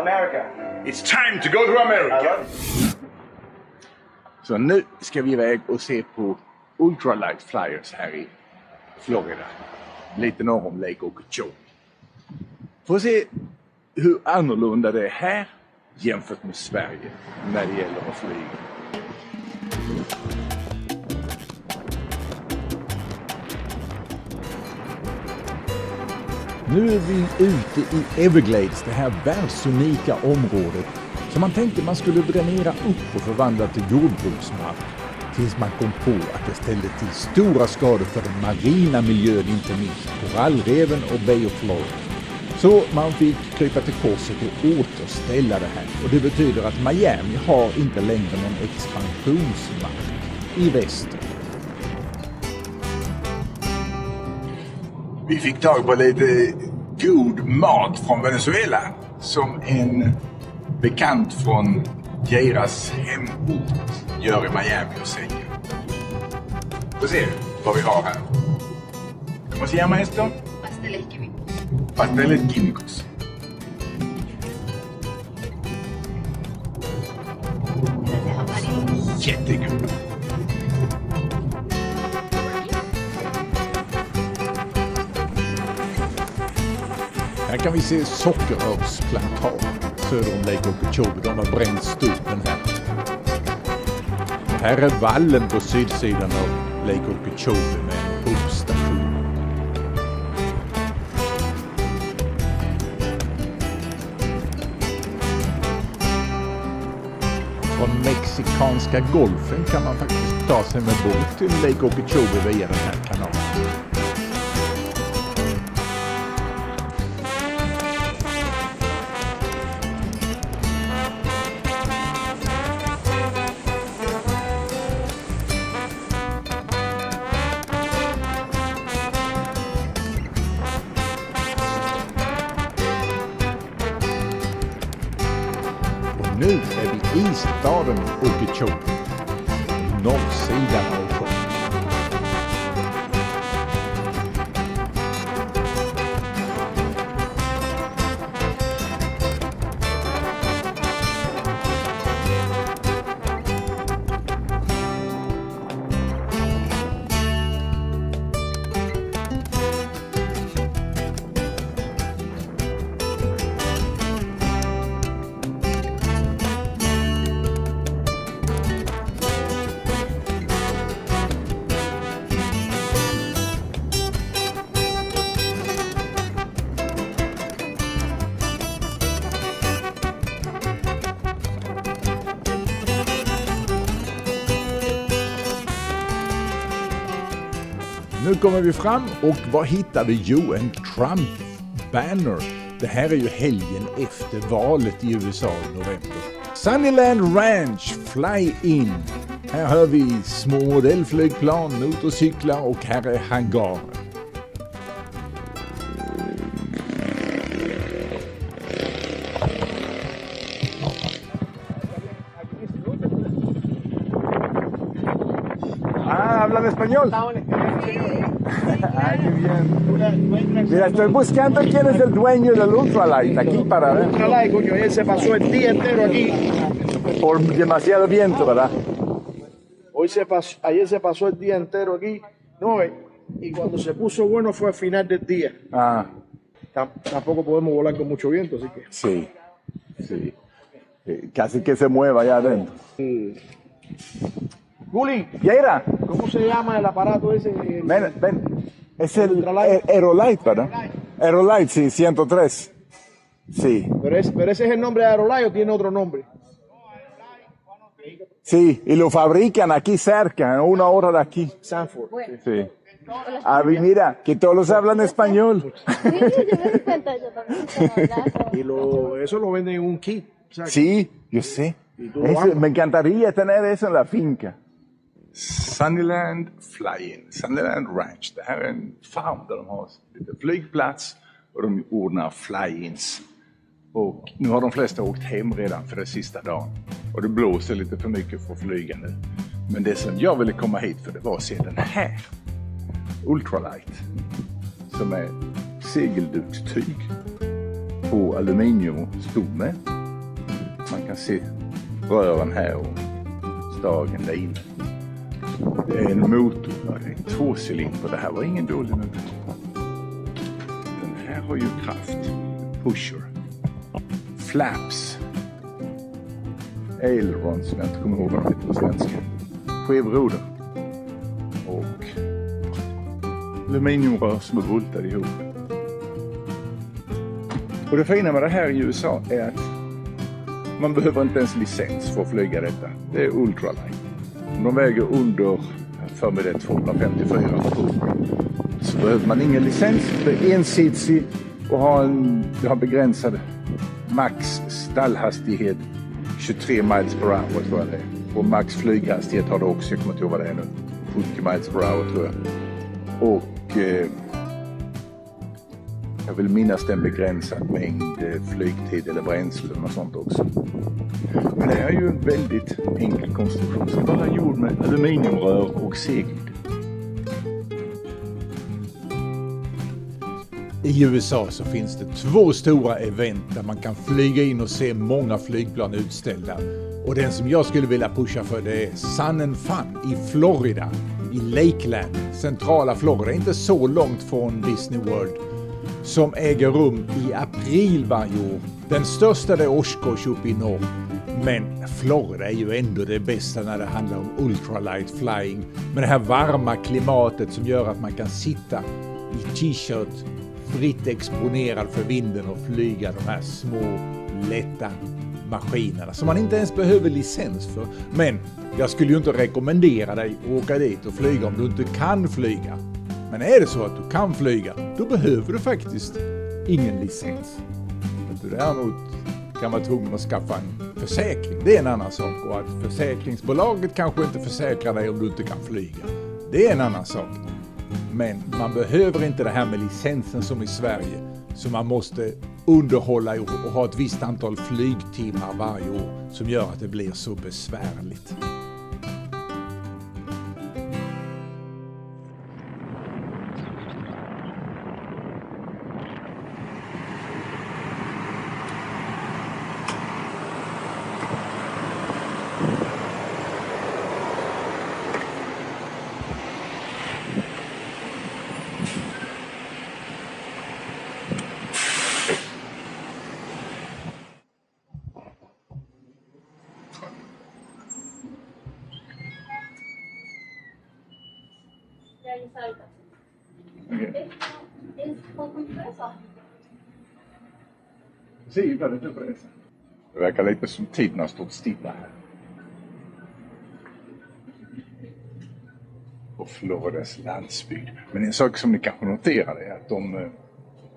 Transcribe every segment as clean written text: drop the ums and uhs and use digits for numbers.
America. It's time to go to America. Så nu ska vi iväg och se på Ultralight Flyers här i Florida. Lite norr om Lake Okeechobee. För att se hur annorlunda det är här jämfört med Sverige när det gäller att flyga. Nu är vi ute i Everglades, det här världsunika området som man tänkte man skulle dränera upp och förvandla till jordbruksmark. Tills man kom på att det ställde till stora skador för den marina miljön, inte minst korallreven och Bay of Florida. Så man fick krypa till korset och återställa det här. Och det betyder att Miami har inte längre någon expansionsmark i väster. Vi fick tag på lite god mat från Venezuela som en bekant från deras hemort gör i Miami och säljer. Då ser vi vad vi har här. ¿Cómo se llama esto? Pasteles químicos. Pasteles químicos. Gracias a Mario. Jättegod. Här kan vi se sockerrörsplantage söder om Lake Okeechobee. De har bränt stupen här. Här är vallen på sydsidan av Lake Okeechobee med en pumpstation. Från mexikanska golfen kan man faktiskt ta sig med båt till Lake Okeechobee via den här kanalen. Nu är vi i staden Okeechobee, norrsidan av sjön. Nu kommer vi fram och vad hittade jo? En Trump-banner. Det här är ju helgen efter valet i USA i november. Sunnyland Ranch, fly in. Här har vi små modellflygplan, motorcyklar och här är hangarer. ¿Hablan español? Ay, qué bien. Mira, estoy buscando quién es el dueño del Ultralight aquí para ver. Ultralight, coño, ayer se pasó el día entero aquí. Por demasiado viento, ¿verdad? Ayer se pasó el día entero aquí. No, y cuando se puso bueno fue al final del día. Ah, Tampoco podemos volar con mucho viento, así que. sí, sí. Casi que se mueva allá adentro. Juli, Yaira, ¿cómo se llama el aparato ese? ven, ven. Es el Ultralight. Aerolight, ¿verdad? Aerolight, sí, 103. Sí, Pero ese es el nombre de Aerolight o tiene otro nombre. sí. Y lo fabrican aquí cerca, a 1 hora de aquí. Sanford. Sí. Ah, mira, que todos hablan español. Sí, yo me di cuenta, yo también estaba hablando. Y eso lo venden en un kit. O sea, Sí, yo sé. ¿Y tú lo amas? Me encantaría tener eso en la finca. Sunnyland Fly-In, Sunnyland Ranch. Det här är en farm där de har lite flygplats och de ordnar fly-ins. Och nu har de flesta åkt hem redan för det sista dagen. Och det blåser lite för mycket för att flyga nu. Men det som jag ville komma hit för det var att se den här Ultralight. Som är segeldukstyg. på aluminiumstomme. Man kan se rören här och stagen där inne. Det är en motor, det är en 2-cylinder. Det här var ingen dålig motor. Den här har ju kraft. Pusher. Flaps. Aileron, som jag inte kommer ihåg vad de heter på svenska. Skevroder. Och aluminiumrör som är bultade ihop. Och det fina med det här i USA är att man behöver inte ens licens för att flyga detta. Det är ultralight. Om de väger under, för mig det 254 pund, så behöver man ingen licens. Det är ensitsig och har begränsad max stallhastighet 23 miles per hour tror jag det är. Och max flyghastighet har det också, jag kommer inte ihåg vad det är nu. 70 miles per hour tror jag. Och jag vill minnas den begränsad mängd flygtid eller bränsle och sånt också. Men det är ju en väldigt enkel konstruktion som bara är gjord med aluminiumrör och segel. I USA så finns det 2 stora event där man kan flyga in och se många flygplan utställda. Och den som jag skulle vilja pusha för det är Sun and Fun i Florida, i Lakeland, centrala Florida, inte så långt från Disney World, som äger rum i april varje år. Den största är Oshkosh uppe i norr. Men Florida är ju ändå det bästa när det handlar om ultralight flying. Med det här varma klimatet som gör att man kan sitta i t-shirt fritt exponerad för vinden och flyga de här små, lätta maskinerna som man inte ens behöver licens för. Men jag skulle ju inte rekommendera dig att åka dit och flyga om du inte kan flyga. Men är det så att du kan flyga, då behöver du faktiskt ingen licens. Men däremot kan man tvungen att skaffa en försäkring. Det är en annan sak. Och att försäkringsbolaget kanske inte försäkrar dig om du inte kan flyga. Det är en annan sak. Men man behöver inte det här med licensen som i Sverige. Så man måste underhålla och ha ett visst antal flygtimmar varje år som gör att det blir så besvärligt. Det verkar lite som tiden har stått stilla här. På Floridas landsbygd. Men en sak som ni kanske noterade är att de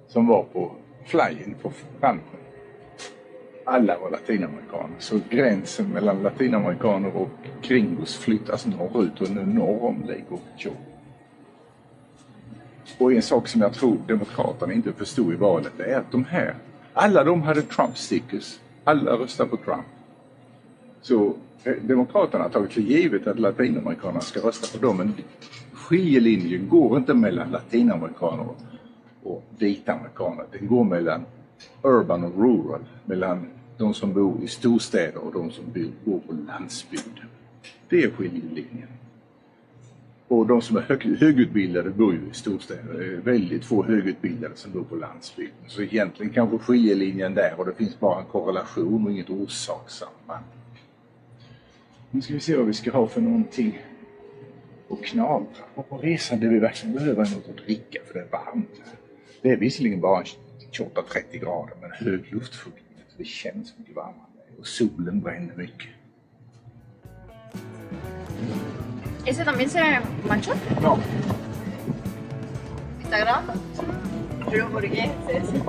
som var på flyen på branschen, alla var latinamerikaner. Så gränsen mellan latinamerikaner och gringos flyttas norrut och nu norr om Lake Okeechobee. Och en sak som jag tror demokraterna inte förstod i valet är att alla de hade Trump-stickers. Alla röstar på Trump. Så demokraterna har tagit för givet att latinamerikanerna ska rösta på dem. Men skiljelinjen går inte mellan latinamerikaner och vita amerikaner. Den går mellan urban och rural. Mellan de som bor i storstäder och de som bor på landsbygd. Det är skiljelinjen. Och de som är högutbildade bor ju i storstäder. Det är väldigt få högutbildade som bor på landsbygden. Så egentligen kanske skiljelinjen där och det finns bara en korrelation och inget orsakssamband. Nu ska vi se vad vi ska ha för någonting och knapra. Och på resan det vi verkligen behöver något att dricka för det är varmt. Det är visserligen bara 28-30 grader men hög luftfuktighet. Det känns mycket varmare och solen bränner mycket. ¿Ese también se manchó? No. ¿Está grabando? ¿Pero por qué es ese?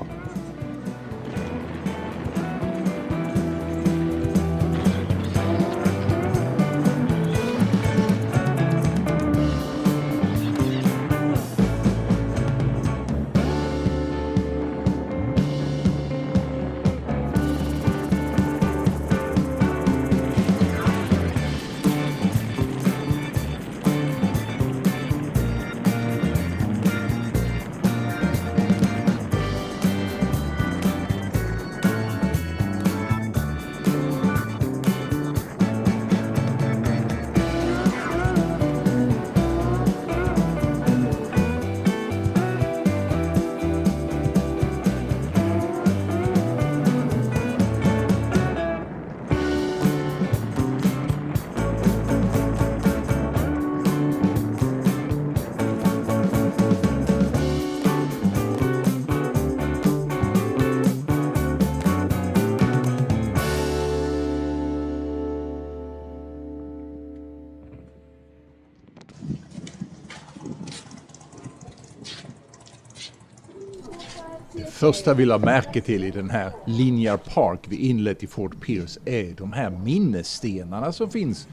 första vi la märke till i den här Linear Park vi inlett i Fort Pierce är de här minnesstenarna som finns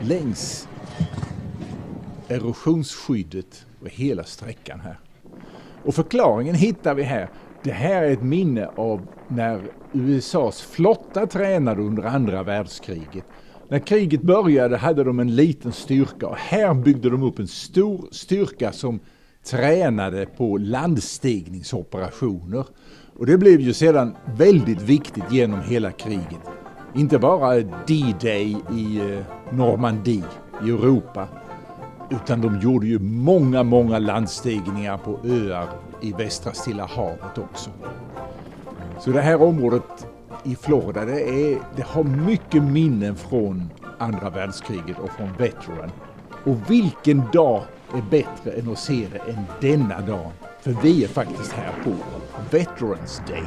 längs erosionsskyddet och hela sträckan här. Och förklaringen hittar vi här. Det här är ett minne av när USAs flotta tränade under andra världskriget. När kriget började hade de en liten styrka och här byggde de upp en stor styrka som tränade på landstigningsoperationer. Och det blev ju sedan väldigt viktigt genom hela kriget. Inte bara D-Day i Normandie i Europa, utan de gjorde ju många landstigningar på öar i västra Stilla havet också. Så det här området i Florida, det har mycket minnen från andra världskriget och från Veteran. Och vilken dag är bättre än att se det än denna dag? För vi är faktiskt här på Veterans Day.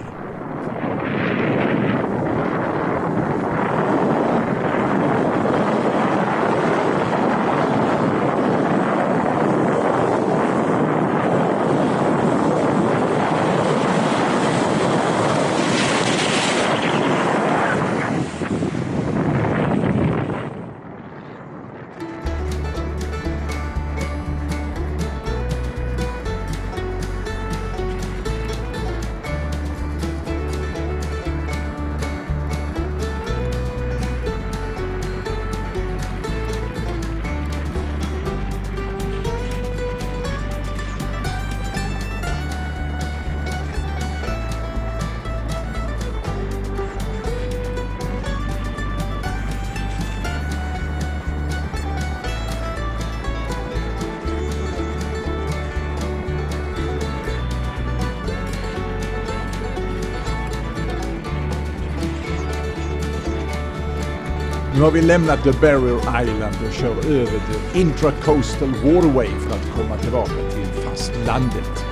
Nu har vi lämnat The Barrier Island och kör över The Intracoastal Waterway för att komma tillbaka till fastlandet.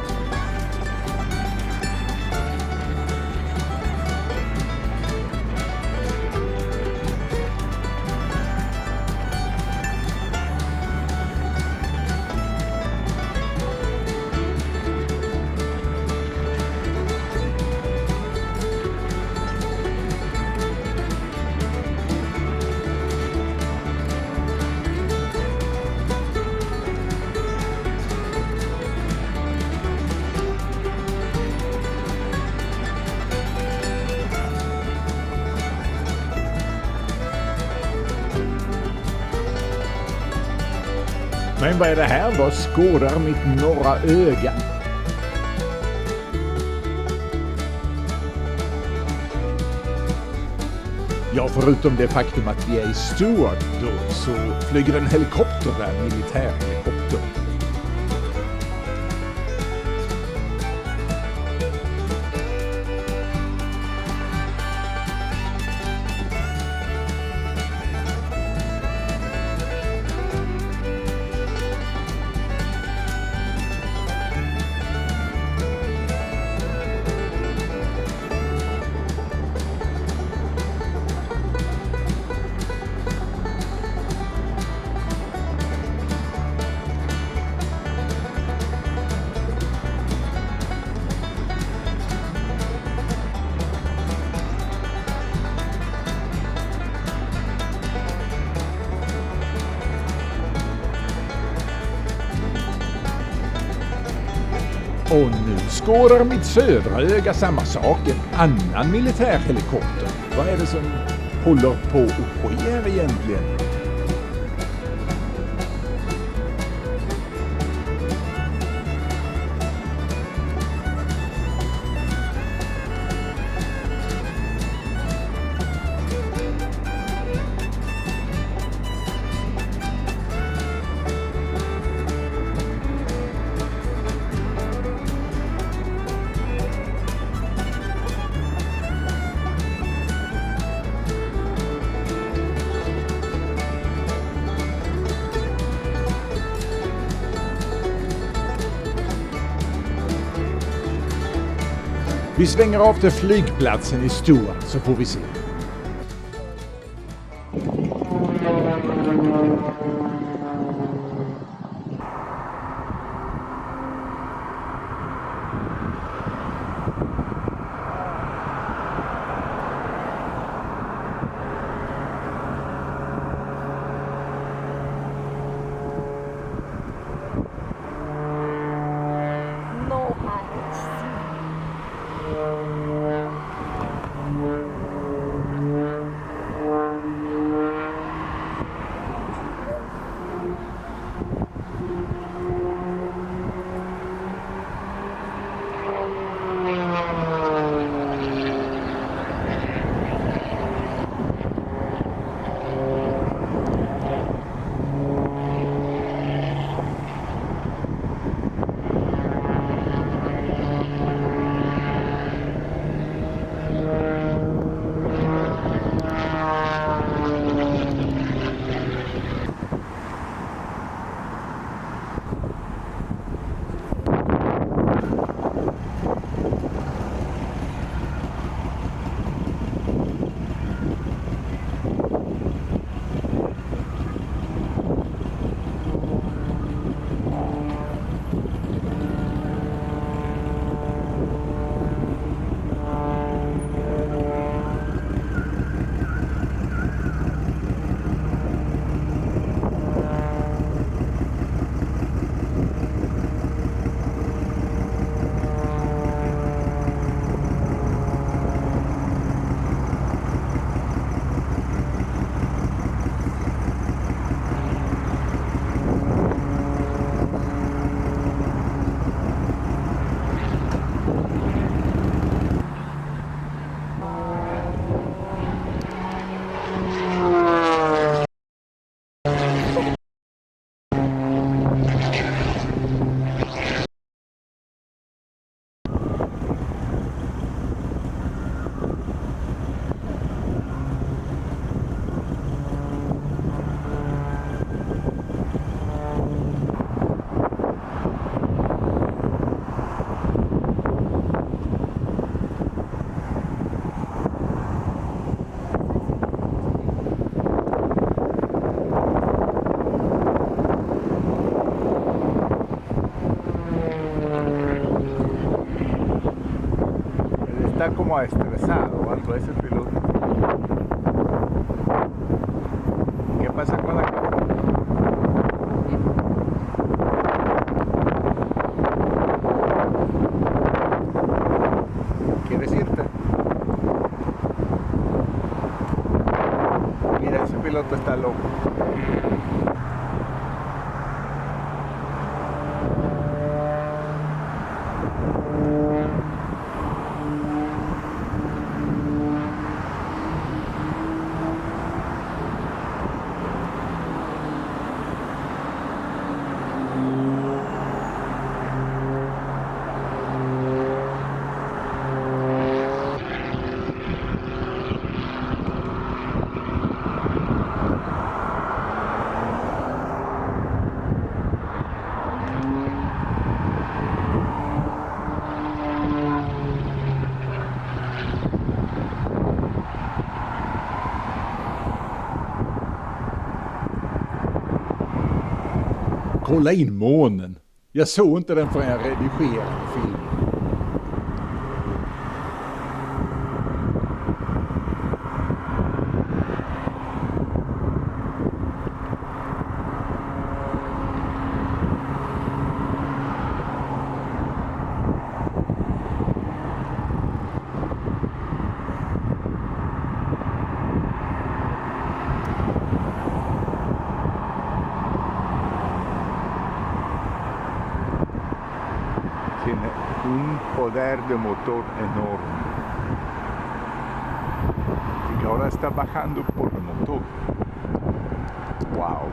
Men vad är det här? Vad skådar mitt norra öga? Ja, förutom det faktum att vi är i Stuart då, så flyger en helikopter där, en militärhelikopter. Och nu skådar mitt södra öga samma sak, en annan militärhelikopter. Vad är det som håller på att ske här egentligen? Vi svänger av till flygplatsen i Stuart så får vi se. como estresado o algo ese piloto. ¿Qué pasa con la cámara? ¿Quieres irte? Mira, ese piloto está loco. Kolla in månen. Jag såg inte den förrän jag redigerade filmen. Tiene un poder de motor enorme. Y que ahora está bajando por el motor. Wow.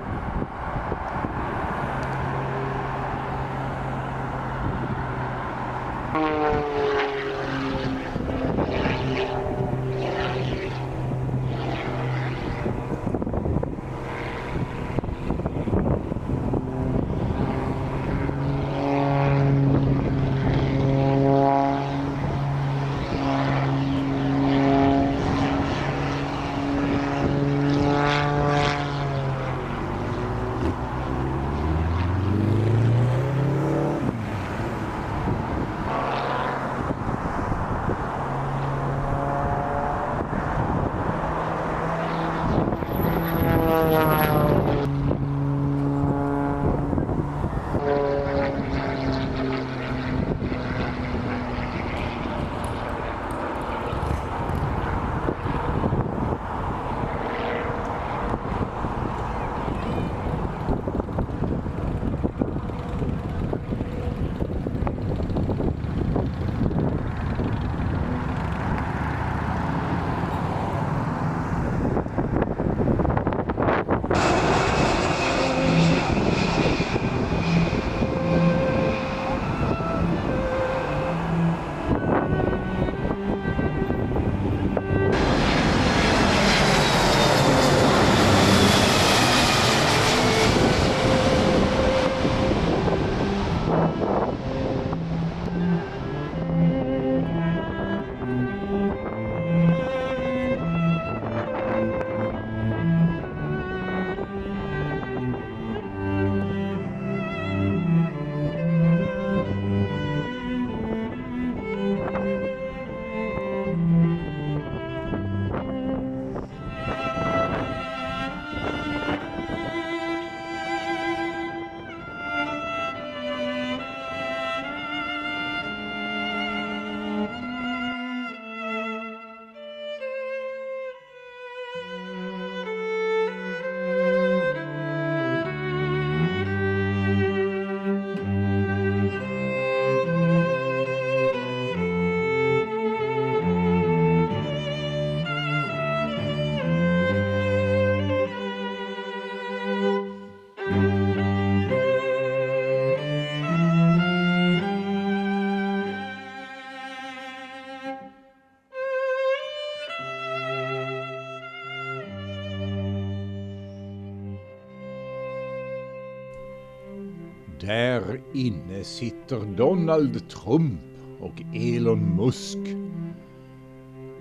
Där inne sitter Donald Trump och Elon Musk.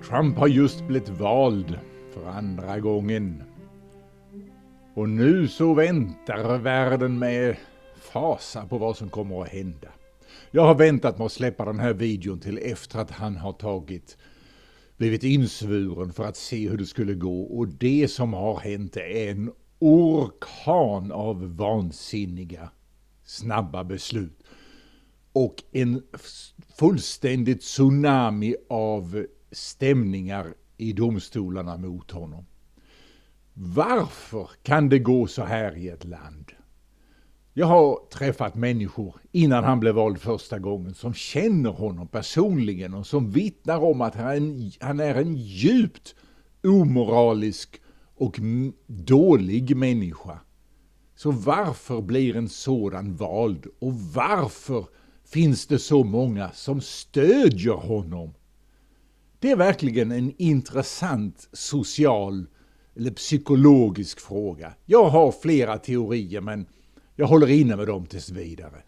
Trump har just blivit vald för andra gången. Och nu så väntar världen med fasa på vad som kommer att hända. Jag har väntat med att släppa den här videon till efter att han har tagit blivit insvuren för att se hur det skulle gå, och det som har hänt är en orkan av vansinniga, snabba beslut och en fullständigt tsunami av stämningar i domstolarna mot honom. Varför kan det gå så här i ett land? Jag har träffat människor innan han blev vald första gången som känner honom personligen och som vittnar om att han är en djupt omoralisk och dålig människa. Så varför blir en sådan vald, och varför finns det så många som stödjer honom? Det är verkligen en intressant social eller psykologisk fråga. Jag har flera teorier, men jag håller inne med dem tills vidare.